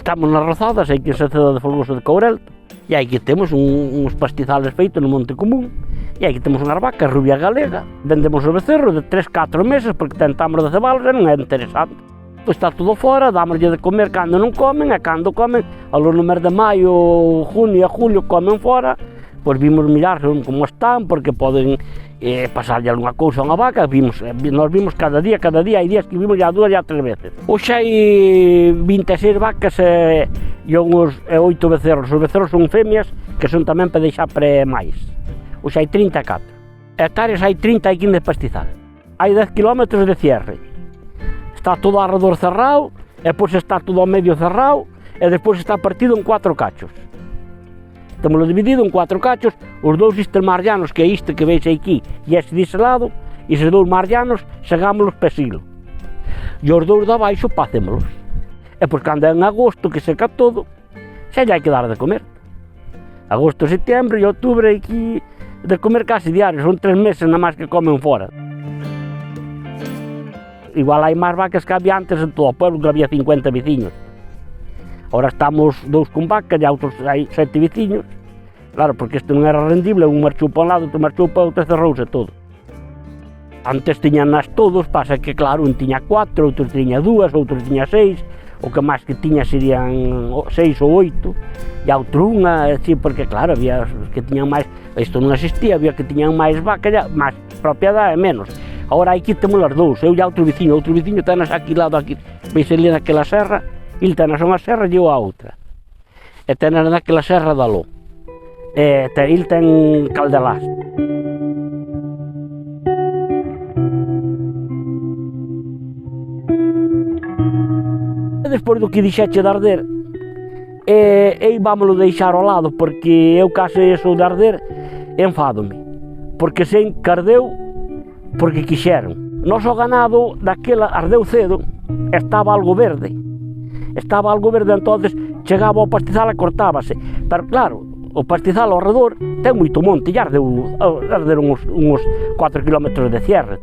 Estamos nas Rozadas, hai que se ceda de Folgoso de Courel, e aí que temos uns pastizales feitos no Monte Común, e aí que temos unhas vacas rubia galega, vendemos o becerro de 3-4 meses, porque tentamos de cebalos e non é interesante. Pois está todo fora, dámoslle de comer cando non comen, e cando comen, ao no mes de maio, junio e julio comen fora, pois vimos mirar como están, porque poden pasarlle alguna cousa a unha vaca, nos vimos cada día, hai días que vimos ya 2 e 3 veces. Hoxe hai 26 vacas e 8 becerros, os becerros son femias, que son tamén para deixar máis. Hoxe hai 34. Hectáreas hai 30 aquí de pastizal. Hai 10 kilómetros de cierre. Está todo ao redor cerrado, e depois está todo ao medio cerrado, e depois está partido en 4 cachos. Témoslo dividido en 4 cachos, os 2 estes marllanos, que é este que veis aquí, e este dese lado, e estes 2 marllanos, segámoslos para silo. E os 2 de abaixo, pacémolos. E pois cando é en agosto, que seca todo, xa lle hai que dar de comer. Agosto, setembro e outubro, aquí, de comer casi diario, son 3 meses nada máis que comen fora. Igual hai máis vacas que había antes en todo o pueblo, que había 50 veciños. Ahora estamos 2 con vacas e outros hai 7 veciños. Claro, porque isto non era rendible, un marchou para un lado, outro marchou para outro, cerrouse todo. Antes tiñanas todos, pasa que claro, un tiña 4, outro tiña 2, outro tiña 6, o que máis que tiña serían 6 ou 8, e outro unha, así, porque claro, había os que tiñan máis, isto non existía, había que tiñan máis vacas, máis propiedade e menos. Agora aquí temos as 2, eu e outro veciño tenas aquí lado, aquí, veis ali naquela serra, il tenas unha serra e eu a outra. E tenas naquela serra da Ló. E il ten Caldelás. E despois do que dixeche de arder, vámoslo deixar ao lado, porque eu case eso de arder, enfádome. Porque se encardeu, porque quixeron. Noso ganado, daquela, ardeu cedo, estaba algo verde. Entonces chegaba ao pastizal e cortábase, pero claro, o pastizal ao redor ten moito monte, e arderon uns 4 kilómetros de cierre,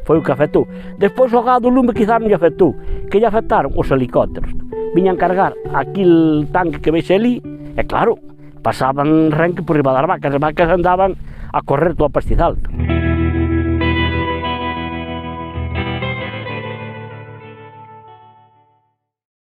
foi o que afectou. Despois o gado lume quizá non lle afectou, que lle afectaron os helicópteros, viñan cargar aquel tanque que veis ali, e claro, pasaban renque por riba das vacas, as vacas andaban a correr todo o pastizal.